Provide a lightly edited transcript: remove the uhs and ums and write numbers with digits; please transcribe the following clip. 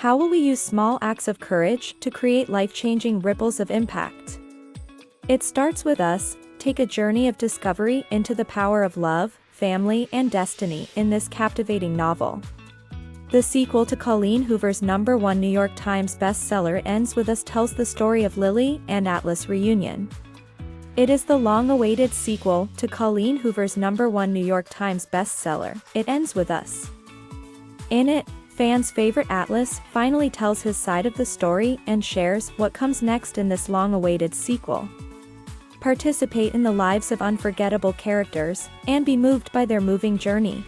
How will we use small acts of courage to create life-changing ripples of impact? It starts with us. Take a journey of discovery into the power of love, family, and destiny in this captivating novel. The sequel to Colleen Hoover's #1 New York Times bestseller Ends With Us tells the story of Lily and Atlas' reunion. It is the long-awaited sequel to Colleen Hoover's #1 New York Times bestseller, It Ends With Us. In it, fans' favorite Atlas finally tells his side of the story and shares what comes next in this long-awaited sequel. Participate in the lives of unforgettable characters, and be moved by their moving journey.